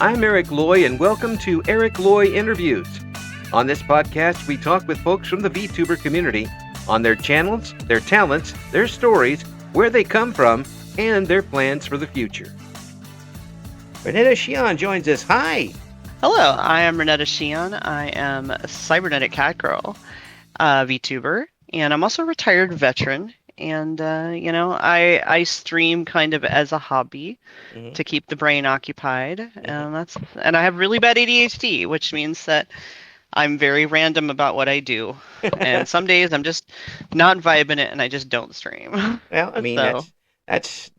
I'm Eric Loy, and welcome to Eric Loy Interviews. On this podcast, we talk with folks from the VTuber community on their channels, their talents, their stories, where they come from, and their plans for the future. Reneta Scian joins us. Hi! Hello, I am Reneta Scian. I am a cybernetic cat girl, VTuber, and I'm also a retired veteran. And I stream kind of as a hobby to keep the brain occupied, and I have really bad ADHD, which means that I'm very random about what I do. And some days I'm just not vibing it, and I just don't stream. Well, I mean, So, that's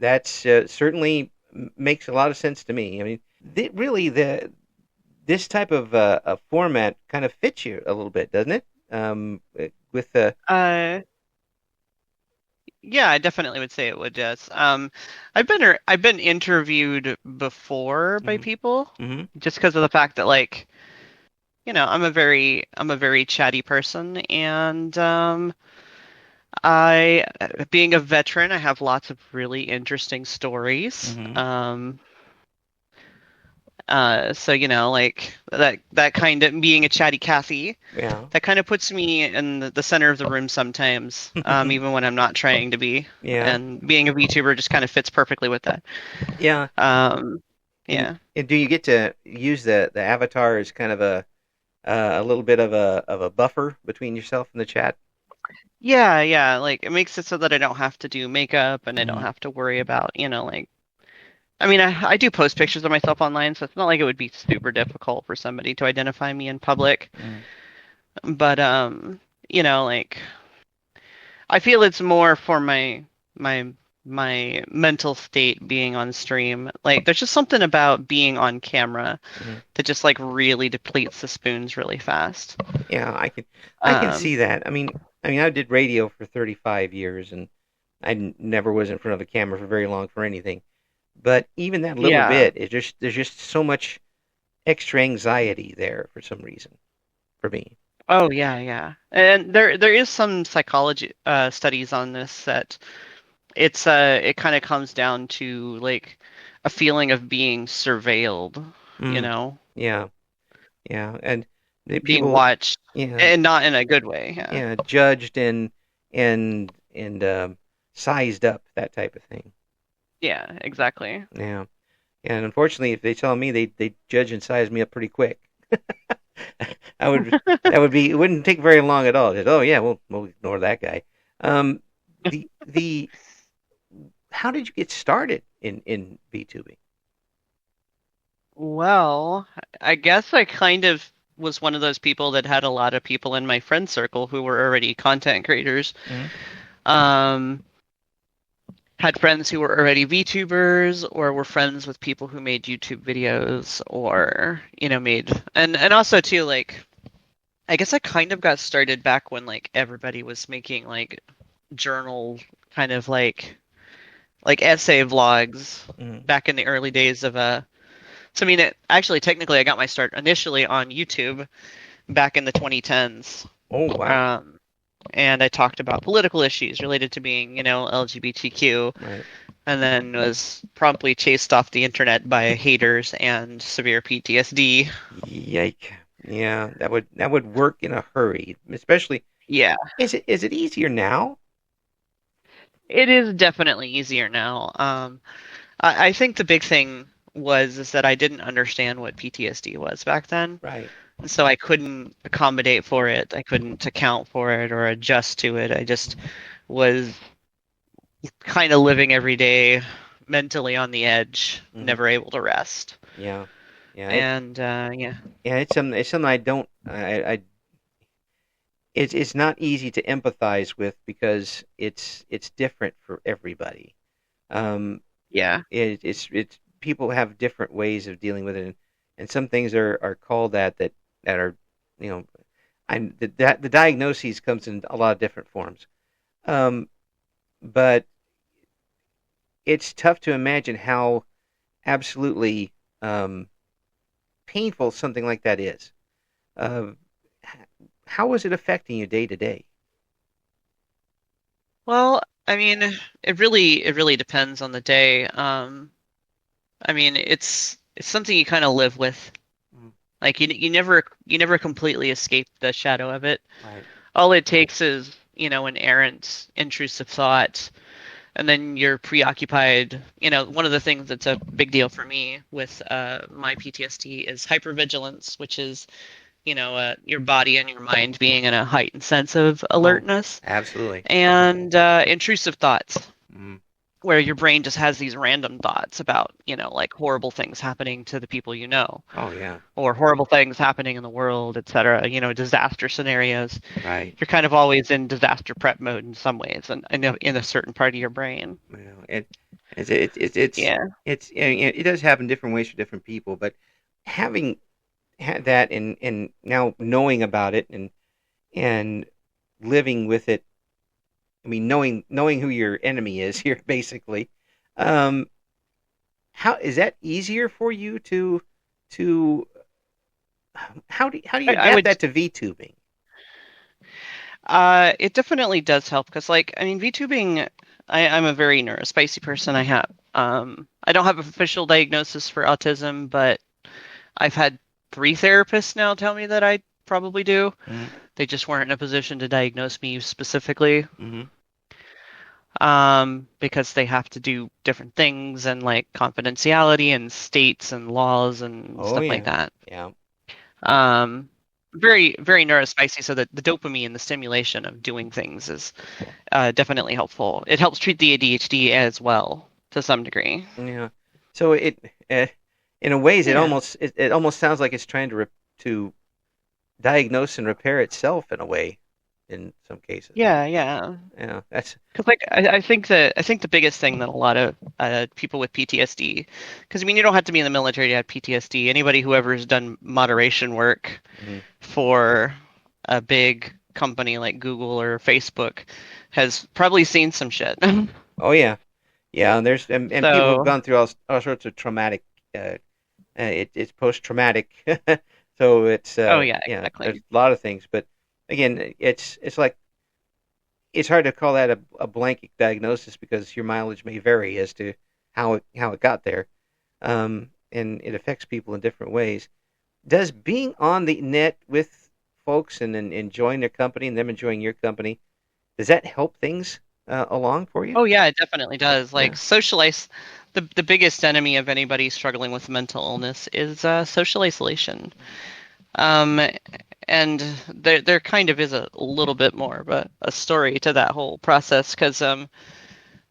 certainly makes a lot of sense to me. I mean, this type of a format kind of fits you a little bit, doesn't it? With the yeah, I definitely would say it would. Yes. I've been interviewed before by people Mhm. just because of the fact that I'm a very chatty person, and I being a veteran, I have lots of really interesting stories. Mhm. So like that kind of being a chatty Cathy, Yeah. that kind of puts me in the center of the room sometimes, even when I'm not trying to be. Yeah. And being a VTuber just kind of fits perfectly with that. Yeah. Um, And, yeah. and do you get to use the avatar as kind of a little bit of a buffer between yourself and the chat? Yeah, yeah. Like it makes it so that I don't have to do makeup and I don't Mhm. have to worry about, I mean, I do post pictures of myself online, so it's not like it would be super difficult for somebody to identify me in public. Mhm. But like I feel it's more for my my mental state being on stream. Like there's just something about being on camera Mhm. that just like really depletes the spoons really fast. Yeah, I can Um, see that. I mean, I did radio for 35 years, and never was in front of a camera for very long for anything. But even that little yeah. bit, there's just so much extra anxiety there for some reason for me. Oh yeah, yeah. And there is some psychology studies on this that it kind of comes down to like a feeling of being surveilled, you Mm, know, yeah, yeah, and the being people, watched, yeah, and not in a good way. Yeah. yeah, judged and sized up, that type of thing. Yeah, exactly. Yeah, and unfortunately, if they tell me they judge and size me up pretty quick, I would that would be it wouldn't take very long at all. Just, oh yeah, we'll ignore that guy. Um, the how did you get started in VTubing? Well, I guess I kind of was one of those people that had a lot of people in my friend circle who were already content creators. Mm-hmm. Um, had friends who were already VTubers or were friends with people who made YouTube videos or, made and also too like I guess I kind of got started back when like everybody was making like journal kind of like essay vlogs Mm-hmm. back in the early days of so I mean actually technically I got my start initially on YouTube back in the 2010s. Oh wow! Um and I talked about political issues related to being, LGBTQ, Right. and then was promptly chased off the internet by haters and severe PTSD. Yike. Yeah, that would work in a hurry. Especially, Yeah, is it easier now? it is definitely easier now. I think the big thing was is that I didn't understand what PTSD was back then, Right. so I couldn't accommodate for it. I couldn't account for it or adjust to it. I just was kind of living every day mentally on the edge, Mm-hmm. never able to rest. Yeah. Yeah. And yeah, Yeah. It's something I don't. It's not easy to empathize with because it's different for everybody. Um, yeah, it's people have different ways of dealing with it, and some things are called that are, you know, the diagnoses comes in a lot of different forms. Um, but it's tough to imagine how absolutely painful something like that is. Uh, how is it affecting you day to day? well, I mean, it really depends on the day. I mean, it's something you kind of live with. Mm, Like you never completely escape the shadow of it. right. All it takes is, an errant, intrusive thought, and then you're preoccupied. One of the things that's a big deal for me with my PTSD is hypervigilance, which is, your body and your mind being in a heightened sense of Oh, alertness, absolutely. and intrusive thoughts, Mm. where your brain just has these random thoughts about, like horrible things happening to the people Oh, yeah. or horrible things happening in the world, etc. Disaster scenarios. Right. You're kind of always in disaster prep mode in some ways, and in a certain part of your brain. Well, it's it, it, it's Yeah. it does happen different ways for different people, but having had that and now knowing about it and living with it. I mean, knowing who your enemy is here, basically. Um, how is that easier for you to how do you I adapt would. that to VTubing? It definitely does help because, like, I mean, VTubing. I'm a very neurospicy person. I don't have an official diagnosis for autism, but I've had 3 therapists now tell me that I probably do. Mm-hmm. They just weren't in a position to diagnose me specifically, Mm-hmm. because they have to do different things and like confidentiality and states and laws and Oh stuff like yeah, that. yeah. Um, very, very neurospicy, so that the dopamine, the stimulation of doing things is definitely helpful. It helps treat the ADHD as well to some degree. Yeah. So uh, in a ways, Yeah. it almost sounds like it's trying to diagnose and repair itself in a way, in some cases. Yeah, yeah. Yeah, that's Because like I think the biggest thing that a lot of people with PTSD, because I mean you don't have to be in the military to have PTSD. Anybody who ever has done moderation work mhm. for a big company like Google or Facebook has probably seen some shit. Oh yeah, yeah. And there's and people have So, gone through all sorts of traumatic. Uh, it's post traumatic, so it's oh yeah, yeah. There's exactly. a lot of things, but again, it's like it's hard to call that a blanket diagnosis because your mileage may vary as to how it got there, and it affects people in different ways. Does being on the net with folks and enjoying their company and them enjoying your company, does that help things along for you? Oh yeah, it definitely does. Yeah. Like socialize, the biggest enemy of anybody struggling with mental illness is social isolation. Um, and there kind of is a little bit more of a story to that whole process because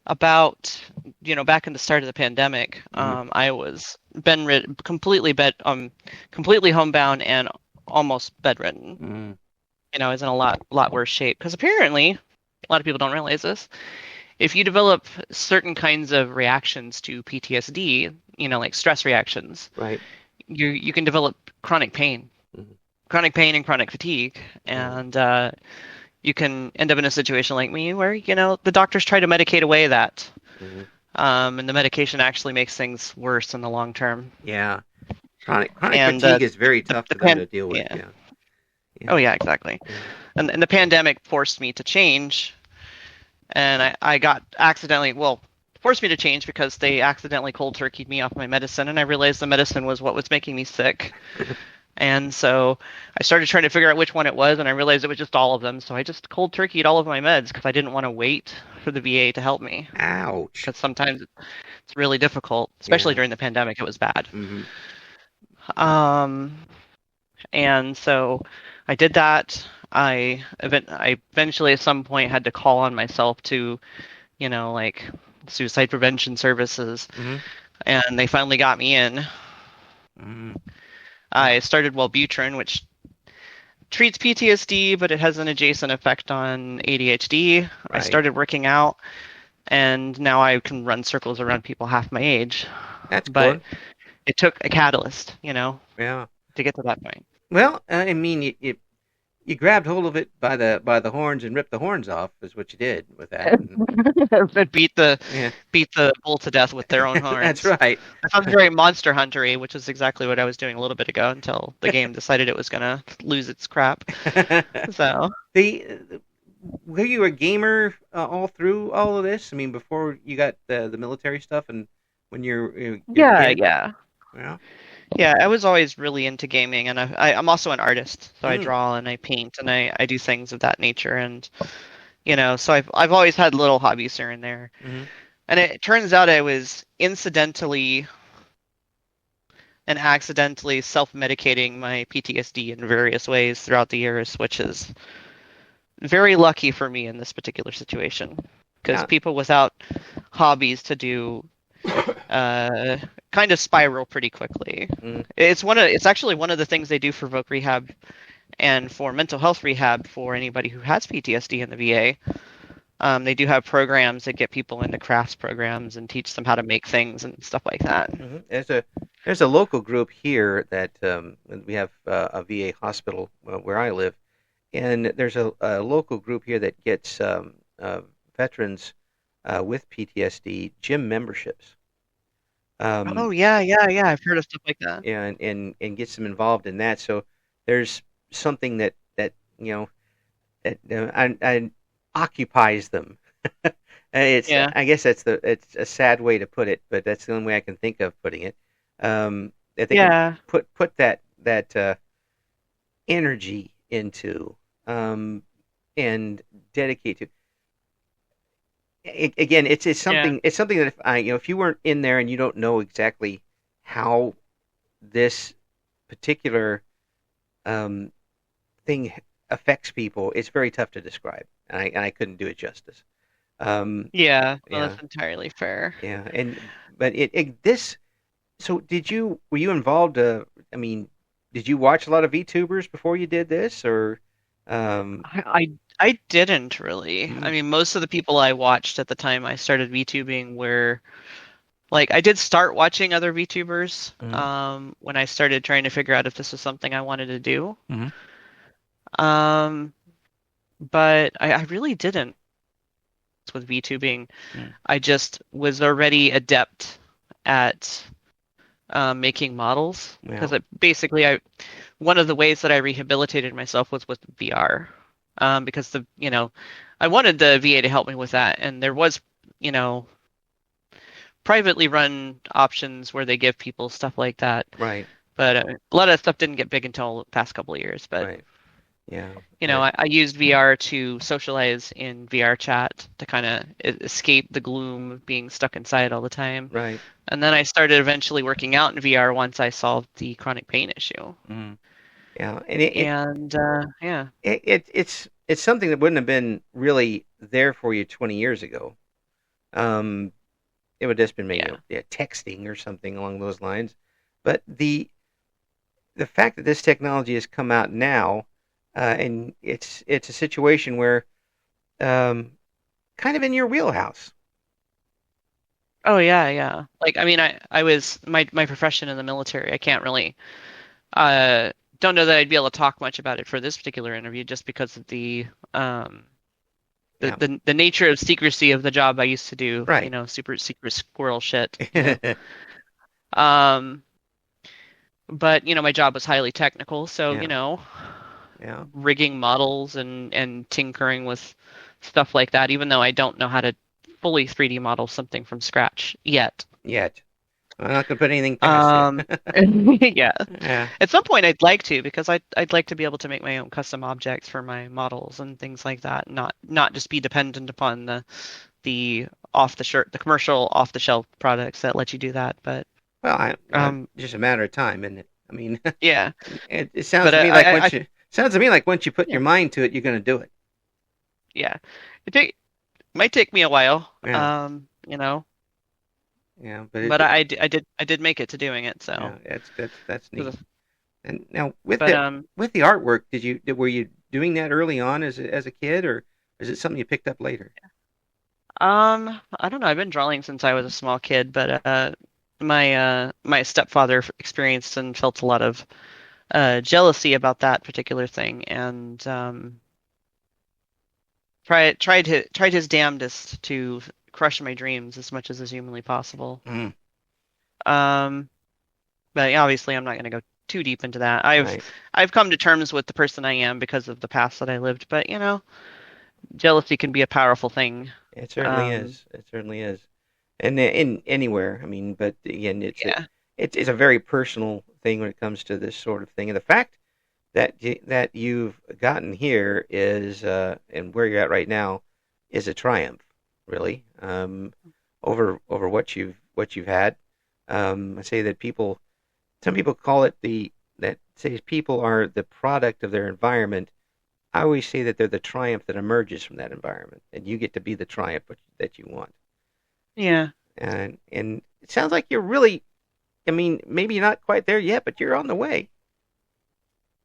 about back in the start of the pandemic, Mm-hmm. I was completely homebound and almost bedridden. Mm-hmm. I was in a lot worse shape because apparently a lot of people don't realize this. If you develop certain kinds of reactions to PTSD, like stress reactions, Right. you can develop Mm-hmm. chronic pain and chronic fatigue, Oh. and you can end up in a situation like me where the doctors try to medicate away that, Mm-hmm. and the medication actually makes things worse in the long term. Yeah. Chronic And fatigue is very the tough the for them pan to deal with. yeah, Yeah. oh Yeah. yeah, exactly. Yeah. And the pandemic forced me to change, and I got accidentally forced me to change because they accidentally cold turkeyed me off my medicine, and I realized the medicine was what was making me sick. And so I started trying to figure out which one it was, and I realized it was just all of them. So I just cold turkeyed all of my meds because I didn't want to wait for the VA to help me. Ouch. Because sometimes it's really difficult, especially Yeah. during the pandemic. It was bad. Mm-hmm. Um, and so I did that. I eventually at some point had to call on myself to, like suicide prevention services, Mm-hmm. and they finally got me in. Mm-hmm. I started Wellbutrin, which treats PTSD, but it has an adjacent effect on ADHD. I Right. started working out, and now I can run circles around people half my age. That's But cool. it took a catalyst, Yeah. to get to that point. Well, I mean, you grabbed hold of it by the horns and ripped the horns off is what you did with that. And, But yeah. beat the bull to death with their own That's horns. right. That sounds very Monster Hunter-y, which is exactly what I was doing a little bit ago until the game decided it was gonna lose its crap. So the were you a gamer all through all of this? I mean, before you got the military stuff and when you're a yeah, kid? yeah. Yeah. Yeah, I was always really into gaming, and I'm also an artist, so I Mm. draw and I paint and I do things of that nature, and so I've always had little hobbies here and there. Mm-hmm. And it turns out I was incidentally and accidentally self-medicating my PTSD in various ways throughout the years, which is very lucky for me in this particular situation, because Yeah. people without hobbies to do uh, kind of spiral pretty quickly. Mm. It's actually one of the things they do for voc rehab and for mental health rehab for anybody who has PTSD in the VA. They do have programs that get people into crafts programs and teach them how to make things and stuff like that. Hmm. There's a local group here that we have a VA hospital where I live, and there's a local group here that gets veterans with PTSD gym memberships. Oh Um, yeah, yeah, yeah. I've heard of stuff like that. and gets them involved in that. So there's something that that occupies them. It's Yeah, I guess it's a sad way to put it, but that's the only way I can think of putting it. That they can yeah, put that energy into um, and dedicate to. Again, yeah, it's something that if you weren't in there and you don't know exactly how this particular um, thing affects people, it's very tough to describe, and I couldn't do it justice. Um, yeah. Well, yeah, that's entirely fair. yeah, but this. So were you involved? I mean, did you watch a lot of VTubers before you did this, or? Um, I didn't really. I mm, mean, most of the people I watched at the time I started VTubing were like I did start watching other VTubers mm, when I started trying to figure out if this was something I wanted to do. mm, Um, but I really didn't with VTubing. mm, I just was already adept at making models yeah, because basically I one of the ways that I rehabilitated myself was with VR. Because I wanted the VA to help me with that, and there was, you know, privately run options where they give people stuff like that. right, But a lot of stuff didn't get big until the past couple of years. But right, yeah, I used VR to socialize in VR chat to kind of escape the gloom of being stuck inside all the time. right, And then I started eventually working out in VR once I solved the chronic pain issue. mm, yeah, and And yeah, it's something that wouldn't have been really there for you 20 years ago. Um, it would have just been maybe yeah. texting or something along those lines. But the fact that this technology has come out now, and it's a situation where um, kind of in your wheelhouse. Oh yeah, yeah. Like I mean, I was my profession in the military. I can't really don't know that I'd be able to talk much about it for this particular interview just because of um Yeah, the nature of secrecy of the job I used to do, right. super secret squirrel shit. Um but my job was highly technical, so Yeah, yeah, rigging models and tinkering with stuff like that, even though I don't know how to fully 3D model something from scratch yet. yet. I'm not gonna put anything past you. Um, yeah. Yeah, At some point, I'd like to because I'd like to be able to make my own custom objects for my models and things like that, not just be dependent upon the the commercial off the shelf products that let you do that. But well, um, just a matter of time, isn't it? I mean, yeah. it sounds But to me like I once you put yeah your mind to it, you're gonna do it. yeah might take me a while. Yeah, yeah, but But I did make it to doing it. So, yeah, that's neat. And now but with the artwork, were you doing that early on as a kid, or is it something you picked up later? I don't know. I've been drawing since I was a small kid, but my stepfather experienced and felt a lot of jealousy about that particular thing, and tried his damnedest to crush my dreams as much as is humanly possible. Mm, Um, but yeah, obviously, I'm not going to go too deep into that. I've right. I've come to terms with the person I am because of the past that I lived, but jealousy can be a powerful thing. It certainly Um, is. It certainly is. And in anywhere, I mean, but again, yeah. it's a very personal thing when it comes to this sort of thing, and the fact that you've gotten here is and where you're at right now is a triumph, really, over what you've had. I say that some people call it that say people are the product of their environment. I always say that they're the triumph that emerges from that environment, and you get to be the triumph that you want. Yeah. And it sounds like you're really, I mean, maybe you're not quite there yet, but you're on the way.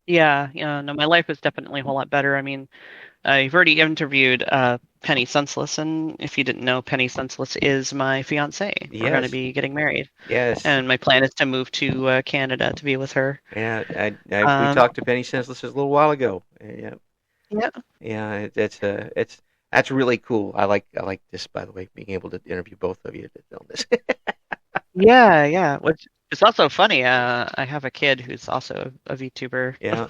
Yeah, yeah, no, my life is definitely a whole lot better. I mean, you've already interviewed Penny Senseless, and if you didn't know, Penny Senseless is my fiance. We're going to Yes, be getting married, yes, and my plan is to move to Canada to be with her. yeah. We Um, talked to Penny Senseless a little while ago. Yeah, yeah, yeah. It's that's really cool. I like this, by the way, being able to interview both of you to film this. yeah, yeah. Which is also funny. I have a kid who's also a VTuber. Yeah,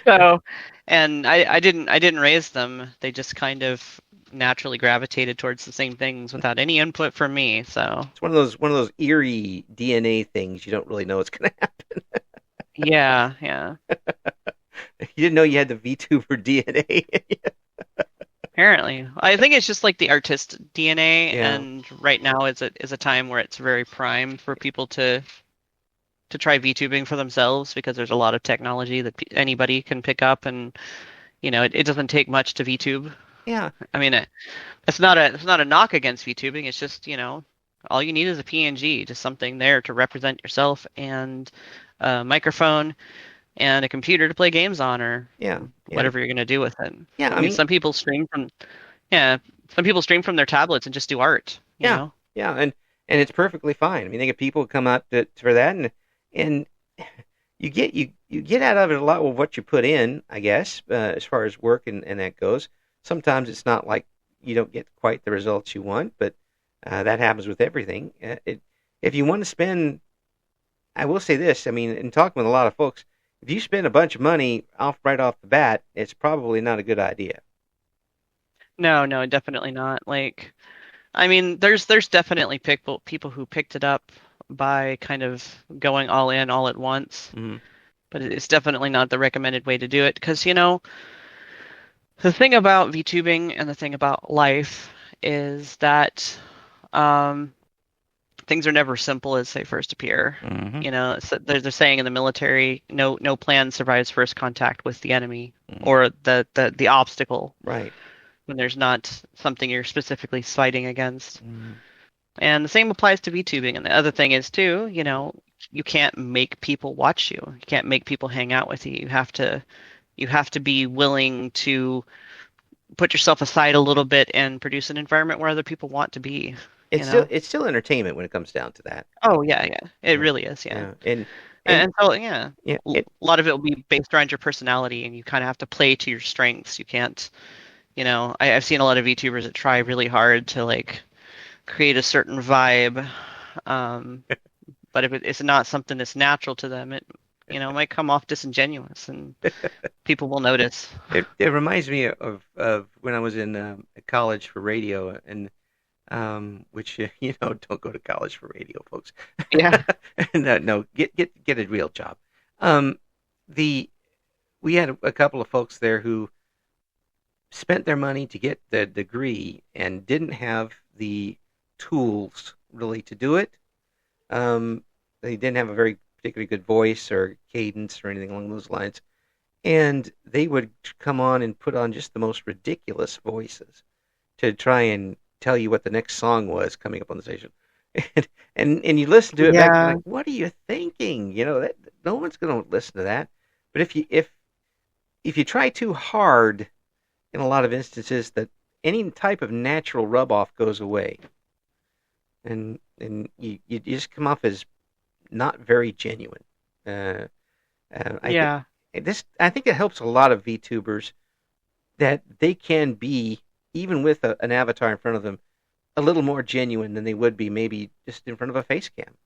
So, and I didn't raise them. They just kind of naturally gravitated towards the same things without any input from me. So, it's one of those eerie DNA things. You don't really know what's going to happen. yeah, yeah. You didn't know you had the VTuber DNA. Apparently, I think it's just like the artist DNA, Yeah, and right now is a time where it's very prime for people to try VTubing for themselves because there's a lot of technology that anybody can pick up, and it doesn't take much to VTube. yeah, I mean, it's not a knock against VTubing. It's just all you need is a PNG, just something there to represent yourself, and a microphone and a computer to play games on, or yeah, yeah, whatever you're gonna do with it. yeah. I I mean, mean, yeah, some people stream from their tablets and just do art, you yeah, know? yeah, and it's perfectly fine. I mean, they get people come out for that, and you get out of it a lot with what you put in, I guess, as far as work and that goes. Sometimes it's not like you don't get quite the results you want, but that happens with everything. If you want to spend, I will say this. I mean, in talking with a lot of folks, if you spend a bunch of money right off the bat, it's probably not a good idea. No, no, definitely not. Like, I mean, there's definitely people who picked it up by kind of going all in all at once, Hmm. but it's definitely not the recommended way to do it because, the thing about VTubing and the thing about life is that um, things are never simple as they first appear. Hmm. So there's a saying in the military, no plan survives first contact with the enemy Hmm. or the obstacle Right. when there's not something you're specifically fighting against. Hmm. And the same applies to VTubing. And the other thing is too, you can't make people watch you. You can't make people hang out with you. You have to be willing to put yourself aside a little bit and produce an environment where other people want to be, you It's still know? it's still entertainment when it comes down to that. Oh yeah, yeah. It Yeah. really is, yeah. Yeah. And And so yeah, yeah, a lot of it will be based around your personality and you kind of have to play to your strengths. You can't, I've seen a lot of VTubers that try really hard to like create a certain vibe. Um, but if it's not something that's natural to them, it might come off disingenuous and people will notice. it reminds me of when I was in college for radio, and which don't go to college for radio, folks. Yeah. No, no, get a real job. Um, the We had a couple of folks there who spent their money to get the degree and didn't have the tools really to do it. They didn't have a very particularly good voice or cadence or anything along those lines, and they would come on and put on just the most ridiculous voices to try and tell you what the next song was coming up on the station. And you listen to it back, you're Yeah. like, what are you thinking? That no one's going to listen to that. But if you try too hard, in a lot of instances, that any type of natural rub off goes away, and you just come off as not very genuine. Uh, I think Yeah. it helps a lot of VTubers that they can be, even with an avatar in front of them, a little more genuine than they would be maybe just in front of a face cam.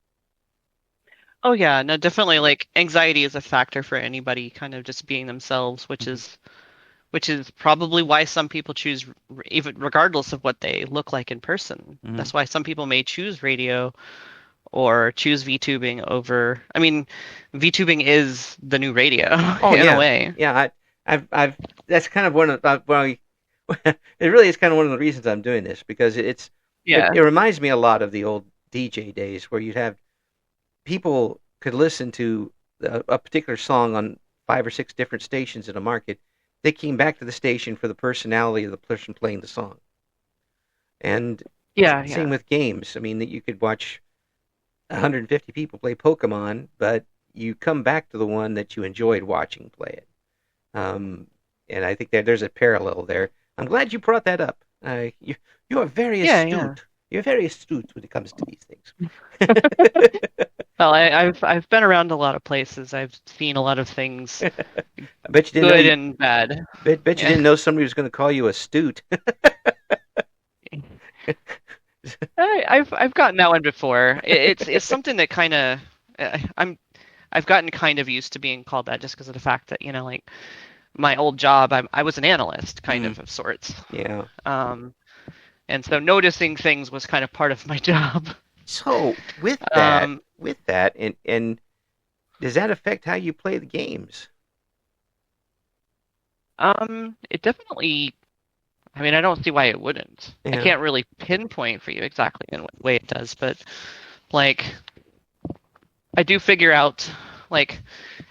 Oh yeah, no, definitely like anxiety is a factor for anybody kind of just being themselves, which Hmm. is which is probably why some people choose even regardless of what they look like in person. Hmm. That's why some people may choose radio or choose VTubing over. I mean, VTubing is the new radio Oh in a yeah, way. yeah. I've. That's kind of one of well, it really is kind of one of the reasons I'm doing this because Yeah. it reminds me a lot of the old DJ days where you'd have people could listen to a particular song on 5 or 6 different stations in a market. They came back to the station for the personality of the person playing the song. And Yeah, same yeah. with games. I mean, that you could watch 150 people play Pokemon, but you come back to the one that you enjoyed watching play it. Um, and I think that there's a parallel there. I'm glad you brought that up. You are very Yeah, yeah. astute. You're very astute when it comes to these things. Well, I've been around a lot of places. I've seen a lot of things, I bet you didn't know good you. and bad. Bet you Yeah. didn't know somebody was going to call you astute. I've gotten that one before. It's something that kind of I've gotten kind of used to being called that just because of the fact that, like my old job, I was an analyst kind Mm, of sorts. yeah. Um, and so noticing things was kind of part of my job. So Um, with that, and does that affect how you play the games? it definitely. I mean, I don't see why it wouldn't. I Yeah. can't really pinpoint for you exactly in what way it does, but like I do figure out like,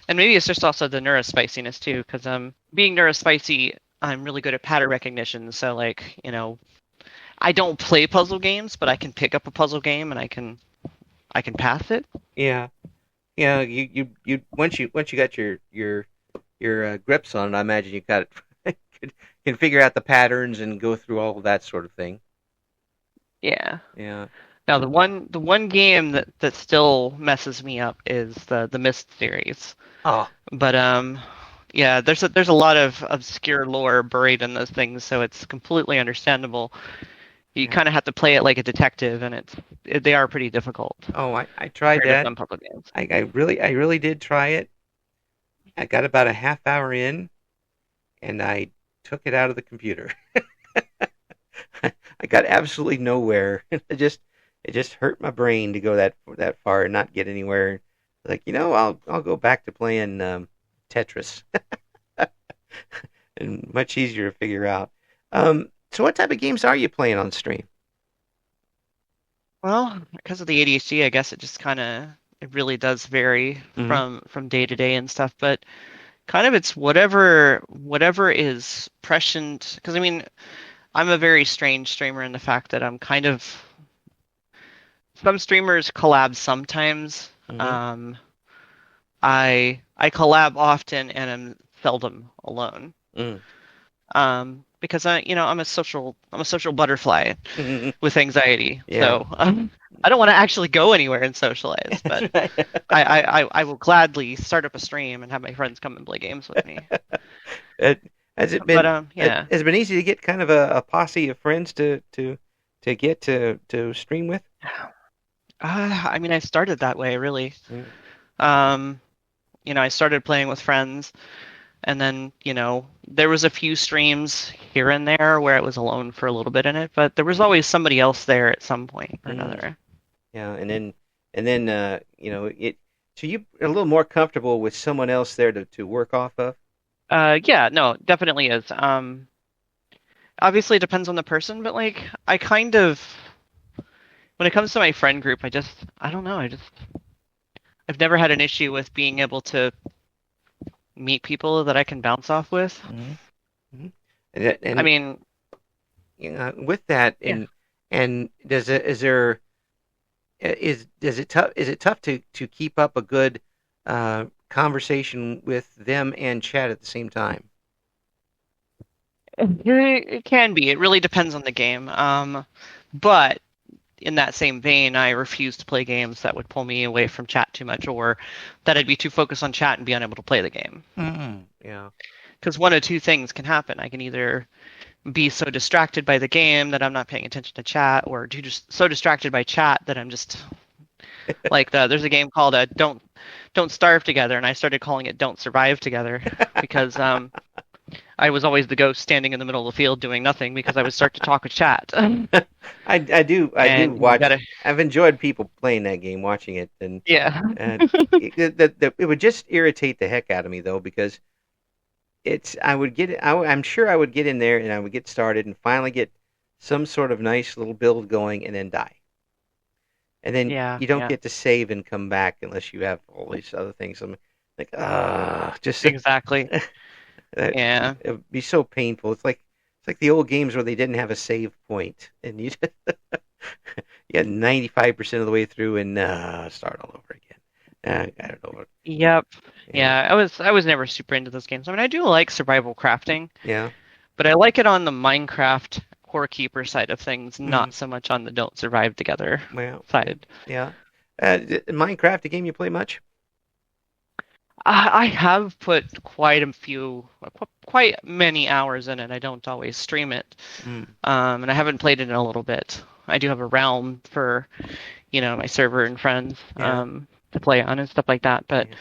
and maybe it's just also the neurospiciness too, because being neurospicy, I'm really good at pattern recognition. So like, I don't play puzzle games, but I can pick up a puzzle game and I can pass it. Yeah. Yeah. You once you got your grips on it, I imagine you got it. Can figure out the patterns and go through all of that sort of thing. Yeah. Yeah. Now the one game that still messes me up is the Myst series. Oh. But yeah, there's a lot of obscure lore buried in those things, so it's completely understandable. You Yeah. kind of have to play it like a detective, and they are pretty difficult Oh, I tried compared to that. some puzzle games. I really did try it. I got about a half hour in, and I took it out of the computer. I got absolutely nowhere. It just hurt my brain to go that far and not get anywhere. Like I'll go back to playing Tetris, and much easier to figure out. So what type of games are you playing on stream? Well, because of the ADHD, I guess it really does vary Hmm. from day to day and stuff. But kind of it's whatever is prescient. Because I mean, I'm a very strange streamer in the fact that I'm kind of some streamers collab sometimes. Hmm. Um, I collab often and am seldom alone. Mm. Because I'm a social butterfly with anxiety. Yeah. So I don't want to actually go anywhere and socialize, but That's right. I will gladly start up a stream and have my friends come and play games with me. It, has it But been yeah. has it been easy to get kind of a posse of friends to get to stream with? I mean, I started that way, really. Mm. Um, I started playing with friends, and then, there was a few streams here and there where I was alone for a little bit in it, but there was always somebody else there at some point or Mm. another. Yeah, and then it so you are a little more comfortable with someone else there to work off of. Yeah, no, definitely is. Obviously it depends on the person, but like I kind of when it comes to my friend group, I don't know, I've never had an issue with being able to meet people that I can bounce off with. Mhm. Mhm. I And mean, with that, yeah. and does it is there is it tough to keep up a good conversation with them and chat at the same time? It can be. It really depends on the game. But in that same vein, I refuse to play games that would pull me away from chat too much, or that I'd be too focused on chat and be unable to play the game. Yeah. Because one of two things can happen. I can either be so distracted by the game that I'm not paying attention to chat, or just so distracted by chat that I'm just like there's a game called Don't Starve Together, and I started calling it Don't Survive Together because I was always the ghost standing in the middle of the field doing nothing because I would start to talk with chat. I do And you watch. gotta, I've enjoyed people playing that game, watching it, and yeah, uh, it would just irritate the heck out of me though because I would get I'm sure I would get in there and I would get started and finally get some sort of nice little build going and then die. And then yeah, you don't yeah, get to save and come back unless you have all these other things. I'm like, just exactly. it Yeah, would be so painful. It's like the old games where they didn't have a save point, and you just, you get 95% of the way through and start all over again. I don't know. yep, Yeah, yeah. I was never super into those games. I mean, I do like survival crafting, yeah, but I like it on the Minecraft core keeper side of things, mm, not so much on the don't survive together well, side. yeah. Minecraft, a game you play much? I have put quite many hours in it. I don't always stream it, Mm, and I haven't played it in a little bit. I do have a realm for, my server and friends, yeah, to play on and stuff like that. But yeah,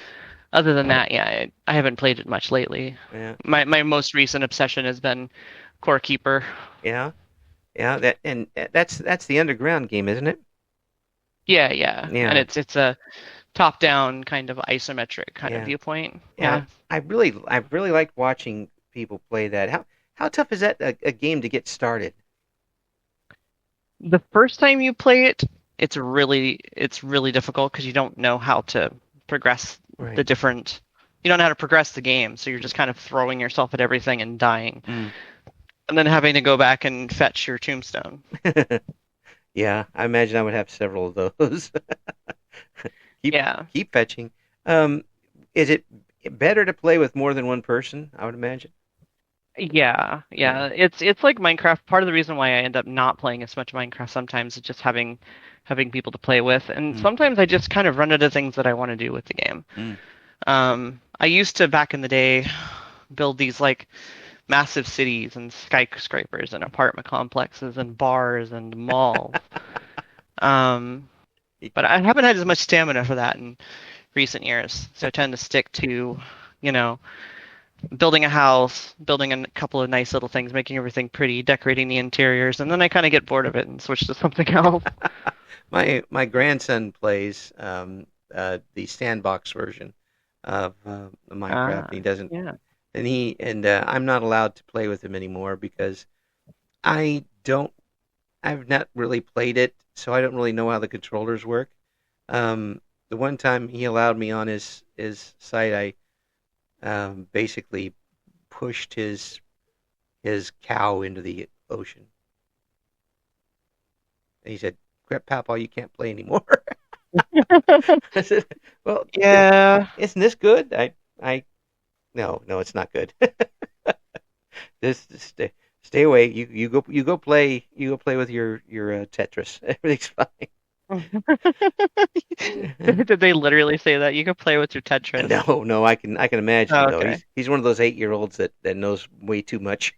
other than that, yeah, I haven't played it much lately. yeah, My most recent obsession has been Core Keeper. yeah, yeah. That's the underground game, isn't it? Yeah, yeah, and Yeah, it's a top-down kind of isometric kind of yeah. viewpoint. Yeah, Yeah. I really like watching people play that. How tough is that a game to get started? The first time you play it, it's really difficult because you don't know how to progress the Right. different you don't know how to progress the game, so you're just kind of throwing yourself at everything and dying. Mm. And then having to go back and fetch your tombstone. Yeah, I imagine I would have several of those. Keep Yeah. keep fetching. Um, is it better to play with more than one person? I would imagine. Yeah, Yeah. yeah. It's like Minecraft. Part of the reason why I end up not playing as much Minecraft sometimes is just having people to play with, and Mm. sometimes I just kind of run into things that I want to do with the game. Mm. I used to back in the day build these like massive cities and skyscrapers and apartment complexes and bars and malls. Um, but I haven't had as much stamina for that in recent years, so I tend to stick to, you know, building a house, building a couple of nice little things, making everything pretty, decorating the interiors, and then I kind of get bored of it and switch to something else. My grandson plays the sandbox version of Minecraft. Uh, He doesn't, yeah. and I'm not allowed to play with him anymore because I don't. I've not really played it, so I don't really know how the controllers work. The one time he allowed me on his site, I basically pushed his cow into the ocean. And he said, "Crap, Papa, you can't play anymore." I said, "Well, Yeah. isn't this good?" I no, no, it's not good. This stay away. You go play with your Tetris. Everything's fine. Did they literally say that? You could play with your Tetris. No, no, I can imagine Oh, though. okay. He's one of those 8-year-olds that knows way too much.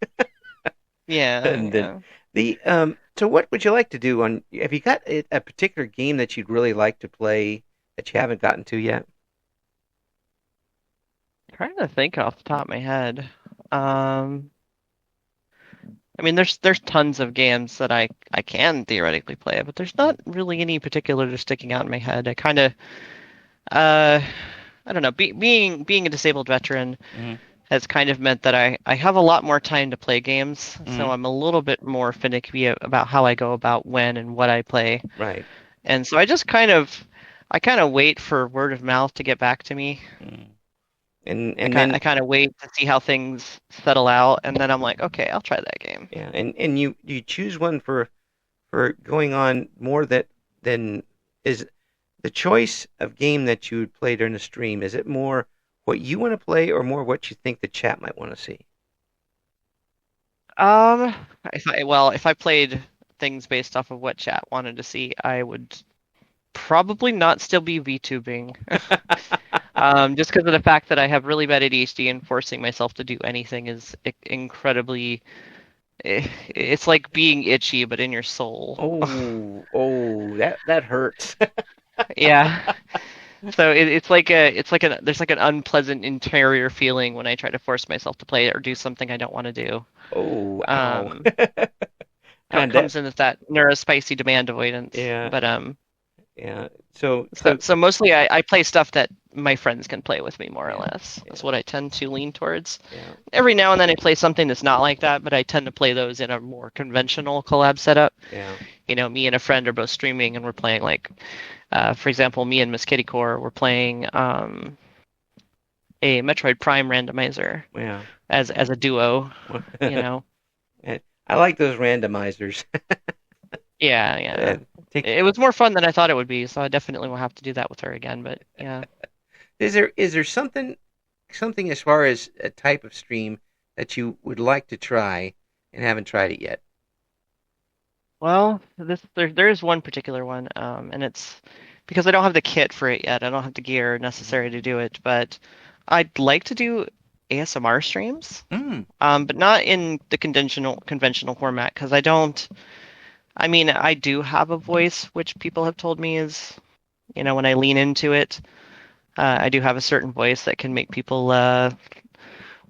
Yeah, And then yeah. so what would you like to do on? Have you got a particular game that you'd really like to play that you haven't gotten to yet? Trying to think off the top of my head. Um, I mean, there's tons of games that I can theoretically play, but there's not really any particular just sticking out in my head. Uh, I don't know. Being a disabled veteran Hmm. has kind of meant that I have a lot more time to play games, Hmm. so I'm a little bit more finicky about how I go about when and what I play. Right. And so I kind of wait for word of mouth to get back to me. Mm. And I and kind I then kind of wait to see how things settle out, and then I'm like, okay, I'll try that game. yeah, and you choose one for going on more than is the choice of game that you would play during the stream. Is it more what you want to play or more what you think the chat might want to see? Um, if I played things based off of what chat wanted to see, I would probably not still be VTubing. Just because of the fact that I have really bad ADHD and forcing myself to do anything is incredibly. It's like being itchy, but in your soul. Oh, oh, that hurts. Yeah. So it's like there's like an unpleasant interior feeling when I try to force myself to play it or do something I don't want to do. Oh, wow. Um, And that, comes in with that neurospicy demand avoidance. yeah, But yeah. So, so so mostly I play stuff that my friends can play with me more or yeah, less. That's yeah, what I tend to lean towards. yeah, Every now and then I play something that's not like that, but I tend to play those in a more conventional collab setup. yeah. Me and a friend are both streaming and we're playing like, for example, me and Miss Kittycore, we're playing a Metroid Prime randomizer Yeah. as a duo. You know, And I like those randomizers. yeah, yeah. And take, It was more fun than I thought it would be, so I definitely will have to do that with her again. But yeah. is there something as far as a type of stream that you would like to try and haven't tried it yet? Well, there is one particular one, and it's because I don't have the kit for it yet. I don't have the gear necessary to do it, but I'd like to do ASMR streams, Mm. but not in the conventional format because I don't. I mean, I do have a voice, which people have told me is, when I lean into it, I do have a certain voice that can make people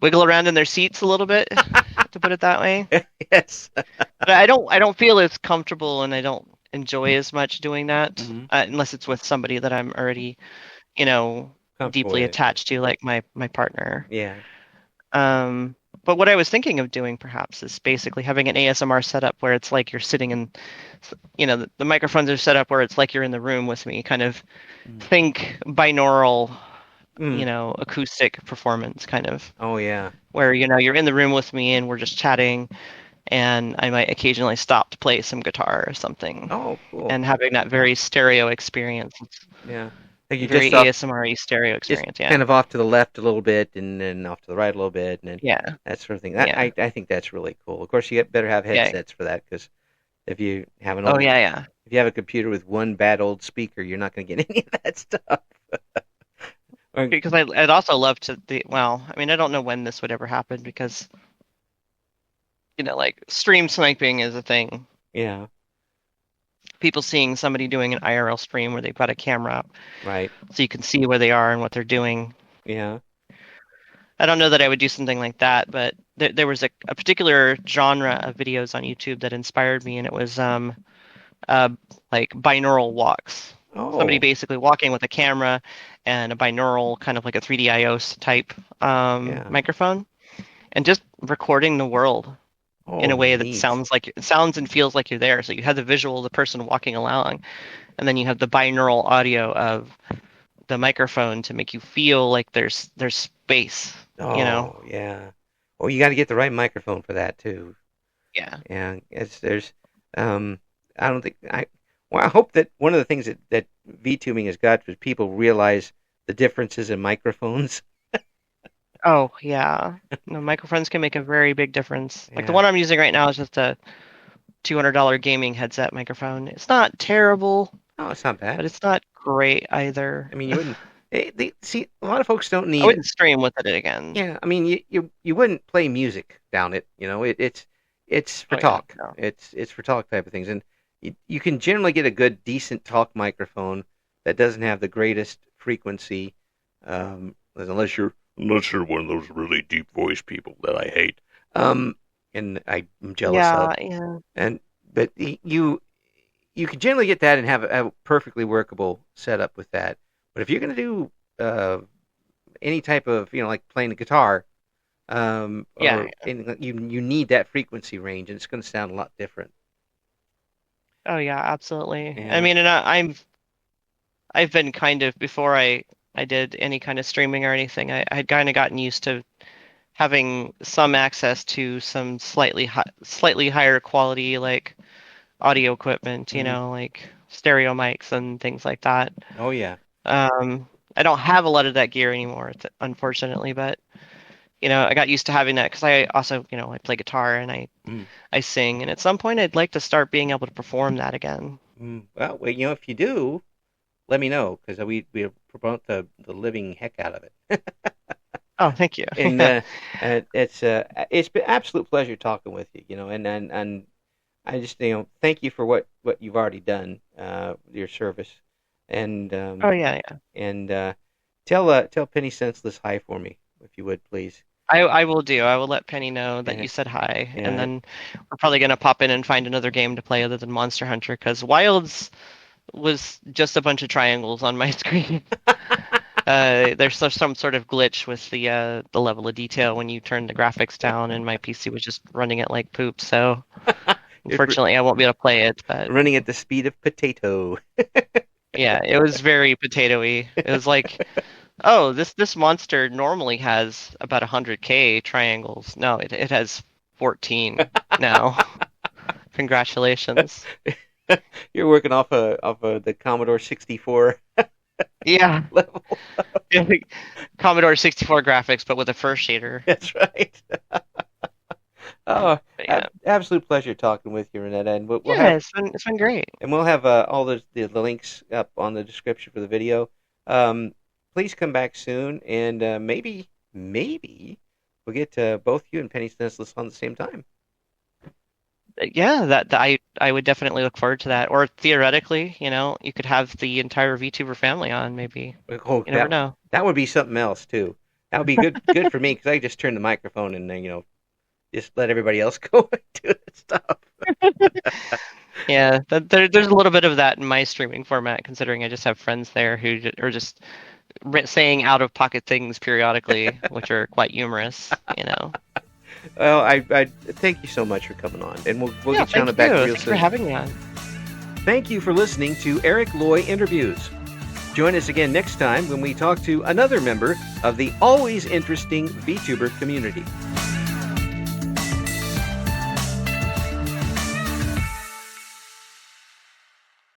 wiggle around in their seats a little bit, to put it that way. Yes. But I don't feel as comfortable and I don't enjoy as much doing that Hmm. unless it's with somebody that I'm already, you know, Comfortable deeply with it. attached to, like my partner. Yeah. Um, but what I was thinking of doing perhaps is basically having an ASMR setup where it's like you're sitting in, the microphones are set up where it's like you're in the room with me, kind of Mm. think binaural, Mm. acoustic performance kind of Oh yeah. where, you're in the room with me and we're just chatting and I might occasionally stop to play some guitar or something, Oh, cool. and having that very stereo experience. It's Yeah. Like you very just off, ASMR-y stereo just experience. Yeah, kind of off to the left a little bit, and then off to the right a little bit, and then yeah, that sort of thing. That, yeah, I think that's really cool. Of course, you better have yeah. headsets for that because if you have an Oh old, yeah, yeah. if you have a computer with one bad old speaker, you're not going to get any of that stuff. Or, Because I'd also love to. Well, I mean, I don't know when this would ever happen because like stream sniping is a thing. yeah. People seeing somebody doing an IRL stream where they've got a camera up Right. so you can see where they are and what they're doing. Yeah. I don't know that I would do something like that, but there was a particular genre of videos on YouTube that inspired me, and it was uh, like binaural walks. Somebody Oh. basically walking with a camera and a binaural, kind of like a 3D iOS type Yeah. microphone, and just recording the world in Oh, a way that neat. sounds and feels like you're there. So you have the visual of the person walking along, and then you have the binaural audio of the microphone to make you feel like there's space. You know? Oh, yeah. Oh, you got to get the right microphone for that too. Yeah. Yeah, there's um I don't think I hope that one of the things that VTubing has got is people realize the differences in microphones. Oh yeah. No, microphones can make a very big difference. Like the Yeah. one I'm using right now is just a $200 gaming headset microphone. It's not terrible, Oh, it's not bad. but it's not great either. I mean, you wouldn't see a lot of folks don't I need it. wouldn't stream with it again. Yeah, I mean, you wouldn't play music down it, it's for Oh yeah, talk. no. It's for talk type of things, and you can generally get a good decent talk microphone that doesn't have the greatest frequency, unless you're one of those really deep voice people that I hate, um, and I'm jealous of. Yeah, yeah. And but you can generally get that and have a perfectly workable setup with that. But if you're going to do any type of like playing the guitar, Yeah. or you need that frequency range, and it's going to sound a lot different. Oh yeah, absolutely. I Yeah. mean, and I've been kind of before I did any kind of streaming or anything, I had kind of gotten used to having some access to some slightly higher quality like audio equipment, Hmm. like stereo mics and things like that. Oh yeah. I don't have a lot of that gear anymore, unfortunately, but I got used to having that because I also, I play guitar and Mm. I sing, and at some point I'd like to start being able to perform that again. Mm. Well, if you do, let me know because we promote the living heck out of it. Oh, thank you. And Yeah. it's been absolute pleasure talking with you. And I just thank you for what you've already done, your service. And Oh yeah, yeah. and tell Penny Senseless hi for me, if you would, please. I will do. I will let Penny know that And you said hi, and yeah, then we're probably gonna pop in and find another game to play other than Monster Hunter, because Wilds was just a bunch of triangles on my screen. There's some sort of glitch with the level of detail when you turn the graphics down, and my PC was just running it like poop. So it's unfortunately, I won't be able to play it. But running at the speed of potato. yeah, it was very potatoy. It was like, oh, this monster normally has about 100K triangles. No, it has 14 now. Congratulations. You're working off of the Commodore 64 Yeah, level. Commodore 64 graphics, but with a first shader. That's right. Oh, But yeah, absolute pleasure talking with you, Renetta, and we'll yeah, have it's been great. all the links up on the description for the video. Please come back soon, and maybe we'll get both you and Penny Senseless on the same time. Yeah, I would definitely look forward to that. Or theoretically, you could have the entire VTuber family on, maybe. Oh, You never know. that would be something else too. That would be good for me because I just turn the microphone and then just let everybody else go and do the stuff. Yeah, there's a little bit of that in my streaming format, considering I just have friends there who are just saying out of pocket things periodically, which are quite humorous. Well, I thank you so much for coming on, and we'll Yeah, get you on thank it back you. real Thanks for soon. having me on. Thank you for listening to Eric Loy Interviews. Join us again next time when we talk to another member of the always interesting VTuber community.